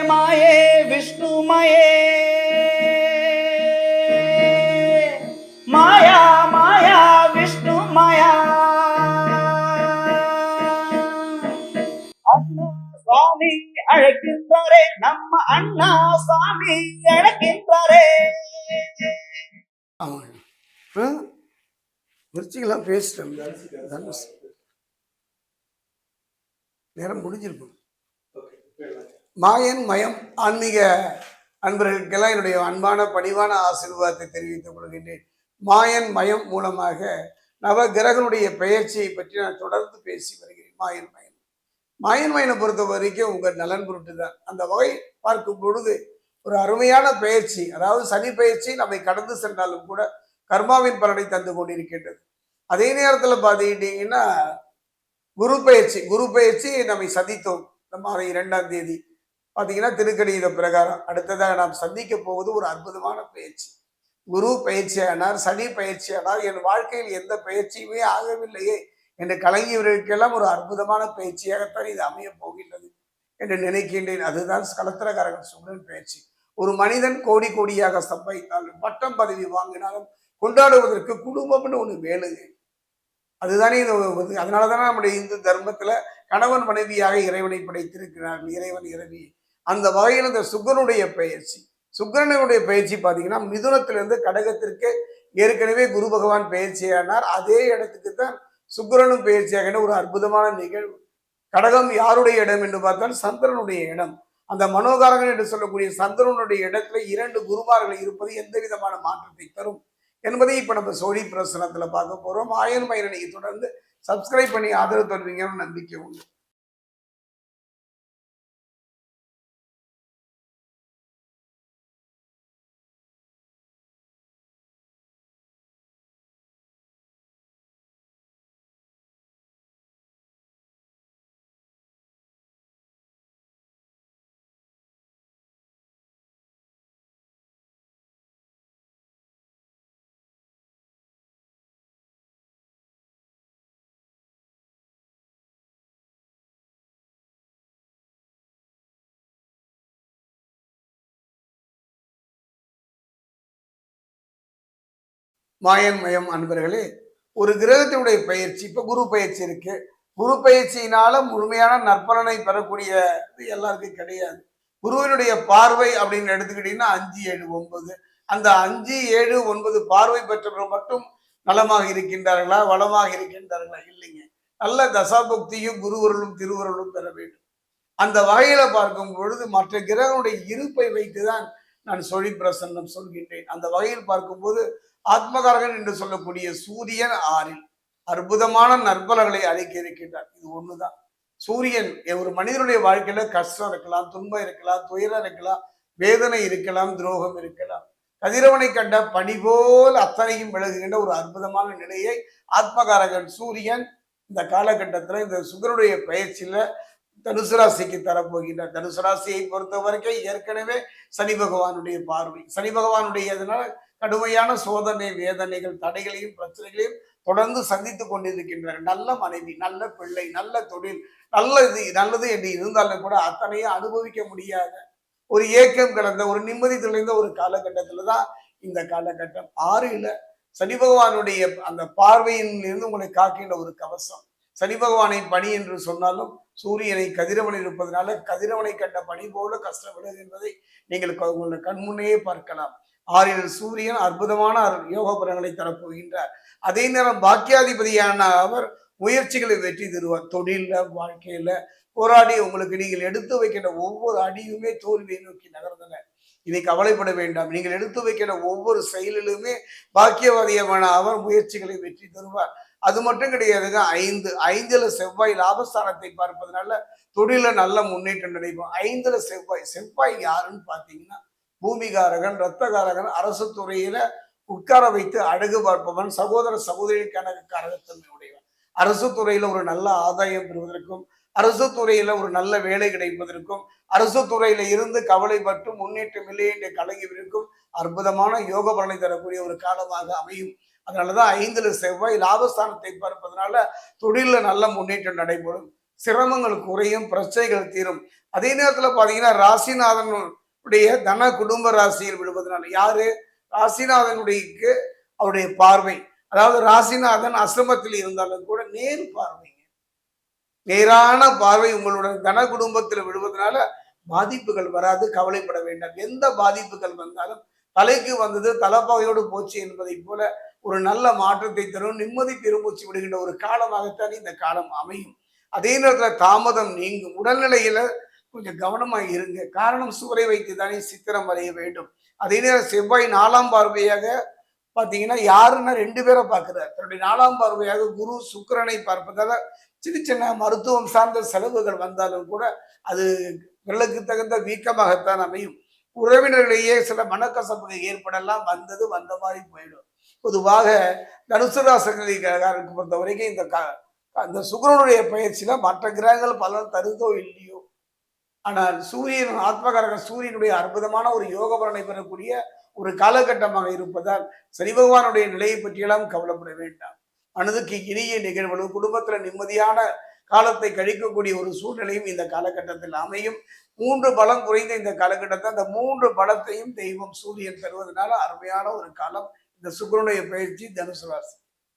மாயே விஷ்ணுமயே மாயா மாயா விஷ்ணு மாயா அண்ணா சுவாமி அழைக்கின்றாரே நம்ம அண்ணா சுவாமி அழைக்கின்றாரே. மிர்ச்சிக்கெல்லாம் பேசிட்டேன். நேரம் முடிஞ்சிருக்கும். மாயன் மயம் ஆன்மீக அன்பர்களுக்கெல்லாம் என்னுடைய அன்பான பணிவான ஆசீர்வாதத்தை தெரிவித்துக் கொள்கின்றேன். மாயன் மயம் மூலமாக நவ கிரகனுடைய பெயர்ச்சியை பற்றி நான் தொடர்ந்து பேசி வருகிறேன். மாயன் மயனை பொறுத்த வரைக்கும் உங்கள் நலன் பொருட்டு தான். அந்த வகை பார்க்கும் பொழுது ஒரு அருமையான பெயர்ச்சி, அதாவது சனி பெயர்ச்சி நம்மை கடந்து சென்றாலும் கூட கர்மாவின் பலனை தந்து கொண்டிருக்கின்றது. அதே நேரத்தில் பார்த்துக்கிட்டீங்கன்னா குரு பெயர்ச்சி நம்மை சந்தித்தோம். நம்ம 2ஆம் தேதி பார்த்தீங்கன்னா திருக்கணித பிரகாரம் அடுத்ததாக நாம் சந்திக்க போவது ஒரு அற்புதமான பயிற்சி. குரு பயிற்சியானார், சனி பயிற்சியானார், என் வாழ்க்கையில் எந்த பயிற்சியுமே ஆகவில்லையே என்று கலங்கியவர்களுக்கெல்லாம் ஒரு அற்புதமான பயிற்சியாகத்தான் இது அமைய போகின்றது என்று நினைக்கின்றேன். அதுதான் கலத்திரகாரகன் சுக்கிரன் பயிற்சி. ஒரு மனிதன் கோடி கோடியாக சம்பாதித்தாலும் பட்டம் பதவி வாங்கினாலும் கொண்டாடுவதற்கு குடும்பம்னு ஒன்று வேணுங்க. அதுதானே இது. அதனாலதானே நம்முடைய இந்து தர்மத்துல கணவன் மனைவியாக இறைவனை படைத்திருக்கிறார்கள், இறைவன் இறைவி. அந்த வகையில் இந்த சுக்கிரனுடைய பயிற்சி பார்த்தீங்கன்னா மிதுனத்திலிருந்து கடகத்திற்கு ஏற்கனவே குரு பகவான் பயிற்சியானார். அதே இடத்துக்கு தான் சுக்கிரனும் பயிற்சியாக ஒரு அற்புதமான நிகழ்வு. கடகம் யாருடைய இடம் என்று பார்த்தால் சந்திரனுடைய இடம். அந்த மனோகாரகன் என்று சொல்லக்கூடிய சந்திரனுடைய இடத்துல 2 குருமார்கள் இருப்பது எந்த விதமான மாற்றத்தை தரும் என்பதை இப்ப நம்ம சோழி பிரசனத்துல பார்க்க போறோம். மாயன் மயனை நீங்க தொடர்ந்து சப்ஸ்கிரைப் பண்ணி ஆதரவு தருவீங்கன்னு நம்பிக்கை உண்டு. மாயன் மயம் அன்பர்களே, ஒரு கிரகத்தினுடைய பயிற்சி, இப்ப குரு பயிற்சி இருக்கு. குரு பயிற்சியினால முழுமையான நற்பலனை பெறக்கூடிய எல்லாருக்கும் கிடையாது. குருவினுடைய பார்வை அப்படின்னு எடுத்துக்கிட்டீங்கன்னா 5, 7, 9. அந்த 5, 7, 9 பார்வை பெற்றவர்கள் மட்டும் நலமாக இருக்கின்றார்களா, வளமாக இருக்கின்றார்களா? இல்லைங்க. நல்ல தசாபக்தியும் குருவருளும் திருவருளும் பெற வேண்டும். அந்த வகையில பார்க்கும் பொழுது மற்ற கிரகனுடைய இருப்பை வைத்துதான் நான் சொல்லி பிரசன்னம் சொல்கின்றேன். அந்த வகையில் பார்க்கும்போது ஆத்மகாரகன் என்று சொல்லக்கூடிய சூரியன் 6 அற்புதமான நற்பலன்களை அளிக்க இருக்கின்றார். இது ஒண்ணுதான். சூரியன் ஒரு மனிதனுடைய வாழ்க்கையில கஷ்டம் இருக்கலாம், துன்பம் இருக்கலாம், துயரம் இருக்கலாம், வேதனை இருக்கலாம், துரோகம் இருக்கலாம். கதிரவனை கண்ட பனி போல் அத்தனையும் விலகுகின்ற ஒரு அற்புதமான நிலையை ஆத்மகாரகன் சூரியன் இந்த காலகட்டத்துல இந்த சுக்கிரனுடைய பயிற்சியில தனுசு ராசிக்கு தரப்போகின்றார். தனுசு ராசியை பொறுத்த வரைக்கும் ஏற்கனவே சனி பகவானுடைய பார்வை, சனி பகவானுடைய இதனால கடுமையான சோதனை, வேதனைகள், தடைகளையும் பிரச்சனைகளையும் தொடர்ந்து சந்தித்துக் கொண்டிருக்கின்றனர். நல்ல மனைவி, நல்ல பிள்ளை, நல்ல தொழில், நல்லது என்று இருந்தாலும் கூட அத்தனையும் அனுபவிக்க முடியாத ஒரு ஏக்கம் கலந்த ஒரு நிம்மதி தெளிந்த ஒரு காலகட்டத்துல தான் இந்த காலகட்டம். 6 சனி பகவானுடைய அந்த பார்வையின் இருந்து உங்களை காக்கின்ற ஒரு கவசம். சனி பகவானை பணி என்று சொன்னாலும் சூரியனை கதிரவன் இருப்பதனால கதிரவனை கண்ட பணி போல கஷ்டப்படுது என்பதை நீங்கள் உங்களை கண்முன்னே பார்க்கலாம். 6 சூரியன் அற்புதமான யோக பலன்களை தரப்போகின்றார். அதே நேரம் பாக்கியாதிபதியான அவர் முயற்சிகளை வெற்றி தருவார். தொழில, வாழ்க்கையில போராடி உங்களுக்கு நீங்கள் எடுத்து வைக்கின்ற ஒவ்வொரு அடியுமே தோல்வியை நோக்கி நகர்ந்தன. இதை கவலைப்பட வேண்டாம். நீங்கள் எடுத்து வைக்கின்ற ஒவ்வொரு செயலிலுமே பாக்கியவாதியமான அவர் முயற்சிகளை வெற்றி தருவார். அது மட்டும் கிடையாதுங்க. 5 செவ்வாய் லாபஸ்தானத்தை பார்ப்பதனால தொழில நல்ல முன்னேற்றம் நடைபெறும். 5 செவ்வாய் யாருன்னு பார்த்தீங்கன்னா பூமிகாரகன், இரத்தகாரகன், அரசு துறையில உட்கார வைத்து அழகு பார்ப்பவன், சகோதர சகோதரிக்கான காரகத்தன்மை உடையவன். அரசு துறையில ஒரு நல்ல ஆதாயம் பெறுவதற்கும், அரசு துறையில ஒரு நல்ல வேலை கிடைப்பதற்கும், அரசு துறையில இருந்து கவலைப்பட்டு முன்னேற்றம் இல்லை என்று கலங்கிவிருக்கும் அற்புதமான யோக பலனை தரக்கூடிய ஒரு காலமாக அமையும். அதனாலதான் 5 செவ்வாய் லாபஸ்தானத்தை பார்ப்பதனால தொழில நல்ல முன்னேற்றம் நடைபெறும். சிரமங்கள் குறையும், பிரச்சனைகள் தீரும். அதே நேரத்துல பாத்தீங்கன்னா ராசிநாதனுடைய தன குடும்ப ராசியில் விடுவதனால யாரு ராசிநாதனுடைய அவருடைய பார்வை, அதாவது ராசிநாதன் அசிரமத்தில் இருந்தாலும் கூட நேர் பார்வைங்க, நேரான பார்வை உங்களோட தன குடும்பத்தில் விடுவதனால பாதிப்புகள் வராது, கவலைப்பட வேண்டாம். எந்த பாதிப்புகள் வந்தாலும் தலைக்கு வந்தது தலைப்பாகையோடு போச்சு என்பதை போல ஒரு நல்ல மாற்றத்தை தரும், நிம்மதி பெருமூச்சு விடுகின்ற ஒரு காலமாகத்தான் இந்த காலம் அமையும். அதே நேரத்துல தாமதம் நீங்கும். உடல்நிலையில கொஞ்சம் கவனமா இருங்க. காரணம் சுவரை வைத்து தானே சித்திரம் வரைய வேண்டும். அதே நேரம் செவ்வாய் 4ஆம் பார்வையாக பாத்தீங்கன்னா யாருன்னா 2 பேரை பார்க்கிறார். தன்னுடைய 4ஆம் பார்வையாக குரு சுக்கிரனை பார்ப்பதால சின்ன சின்ன மருத்துவம் சார்ந்த செலவுகள் வந்தாலும் கூட அது விரலுக்கு தகுந்த வீக்கமாகத்தான் அமையும். உறவினர்களிடையே சில மனக்கசப்புகள் ஏற்படலாம், வந்தது வந்த மாதிரி போயிடும். பொதுவாக தனுசு ராசிக்காரருக்கு பொறுத்த வரைக்கும் அந்த சுக்கிரனுடைய பயிற்சியில மற்ற கிரகங்கள் பலன் தருதோ இல்லையோ, ஆனால் சூரியன் ஆத்மகாரக சூரியனுடைய அற்புதமான ஒரு யோக பலனை பெறக்கூடிய ஒரு காலகட்டமாக இருப்பதால் சனி பகவானுடைய நிலையை பற்றியெல்லாம் கவலைப்பட வேண்டாம். மனதுக்கு இனிய நிகழ்வுகளும் குடும்பத்துல நிம்மதியான காலத்தை கழிக்கக்கூடிய ஒரு சூழ்நிலையும் இந்த காலகட்டத்தில் அமையும். 3 பலம் குறைந்த இந்த காலகட்டத்தில் அந்த 3 பலத்தையும் தெய்வம் சூரியன் தருவதனால அருமையான ஒரு காலம் இந்த சுக்கிரனுடைய பயிற்சி தனுசு ராசி.